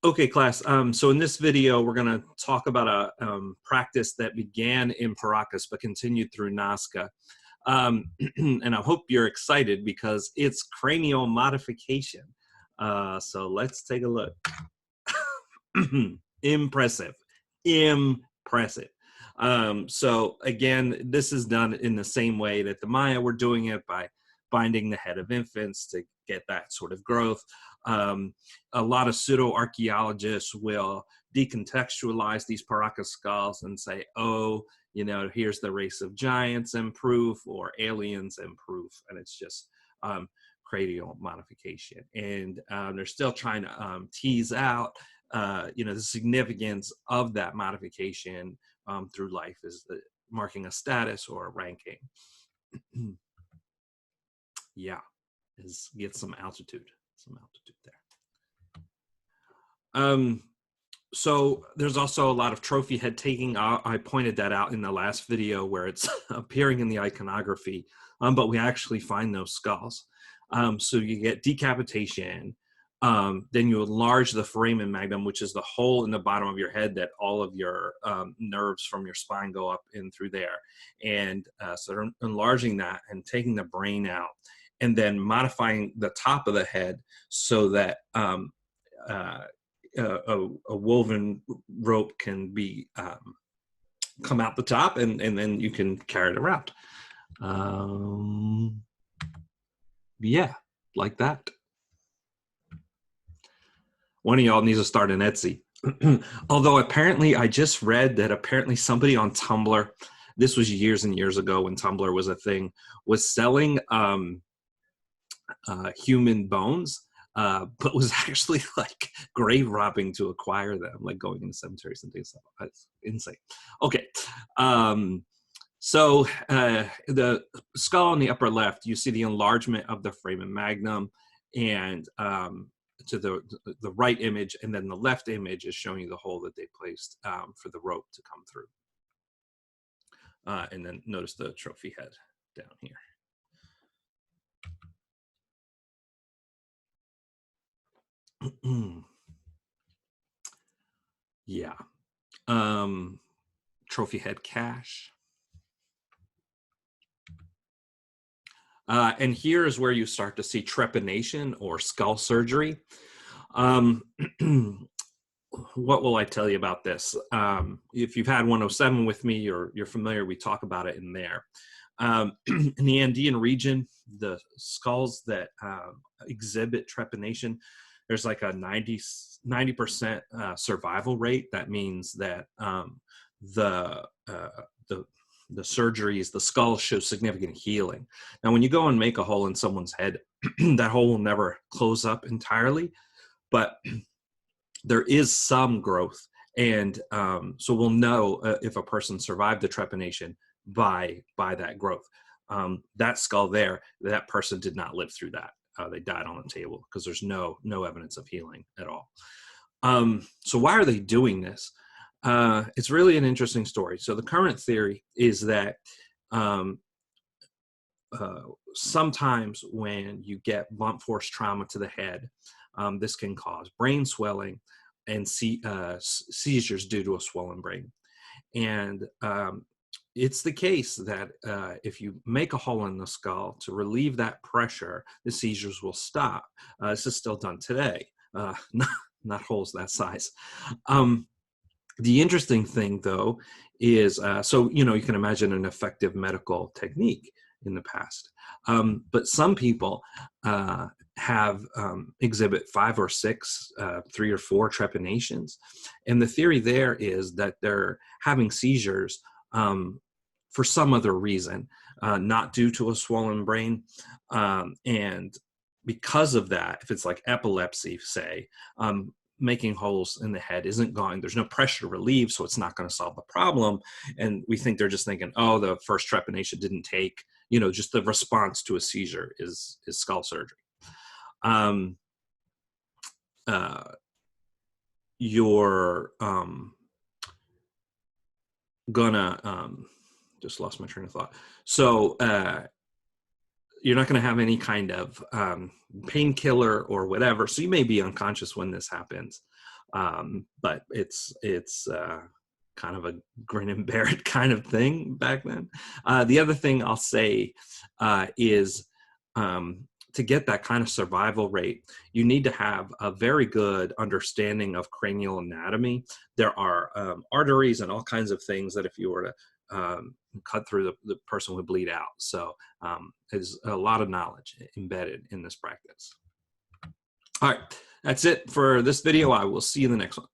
Okay, class. So in this video, we're going to talk about a practice that began in Paracas but continued through Nasca. And I hope you're excited because it's cranial modification. So let's take a look. Impressive. Impressive. So again, this is done in the same way that the Maya were doing it, by binding the head of infants to get that sort of growth. A lot of pseudo-archaeologists will decontextualize these Paracas skulls and say, oh, here's the race of giants in proof, or aliens in proof. And it's just cranial modification. And they're still trying to tease out the significance of that modification through life, is marking a status or a ranking. Yeah, get some altitude there. So there's also a lot of trophy head taking. I pointed that out in the last video where it's appearing in the iconography, but we actually find those skulls. So you get decapitation, then you enlarge the foramen magnum, which is the hole in the bottom of your head that all of your nerves from your spine go up in through there. And so they're enlarging that and taking the brain out, and then modifying the top of the head so that a woven rope can be come out the top, and then you can carry it around. Yeah, like that. One of y'all needs to start an Etsy. Although apparently I just read that apparently somebody on Tumblr, this was years and years ago when Tumblr was a thing, was selling human bones, but was actually like grave robbing to acquire them, like going into cemeteries and things like that. That's insane. Okay. So the skull on the upper left, you see the enlargement of the foramen magnum, and to the right image, and then the left image is showing you the hole that they placed for the rope to come through. And then notice the trophy head down here. Yeah. Trophy head cache. And here is where you start to see trephination or skull surgery. What will I tell you about this? If you've had 107 with me, or you're familiar, we talk about it in there. In the Andean region, the skulls that exhibit trephination, there's like a 90% survival rate. That means that the surgeries, the skull shows significant healing. Now, when you go and make a hole in someone's head, that hole will never close up entirely, but there is some growth. And so we'll know if a person survived the trephination by that growth. That skull there, that person did not live through that. They died on the table because there's no evidence of healing at all. So why are they doing this? It's really an interesting story. So the current theory is that sometimes when you get blunt force trauma to the head, this can cause brain swelling and seizures due to a swollen brain. And it's the case that if you make a hole in the skull to relieve that pressure, the seizures will stop. This is still done today, not holes that size. The interesting thing, though, is so you can imagine an effective medical technique in the past, but some people have exhibit 5 or 6, 3 or 4 trephinations, and the theory there is that they're having seizures for some other reason, not due to a swollen brain, and because of that, if it's like epilepsy, say, making holes in the head isn't going, there's no pressure to relieve, so it's not going to solve the problem. And we think they're just thinking, oh, the first trephination didn't take, just the response to a seizure is skull surgery. You're gonna just lost my train of thought. So you're not going to have any kind of painkiller or whatever, so you may be unconscious when this happens. But it's kind of a grin and bear it kind of thing back then. The other thing I'll say is to get that kind of survival rate, you need to have a very good understanding of cranial anatomy. There are arteries and all kinds of things that if you were to cut through, the person would bleed out. So there's a lot of knowledge embedded in this practice. All right, that's it for this video. I will see you in the next one.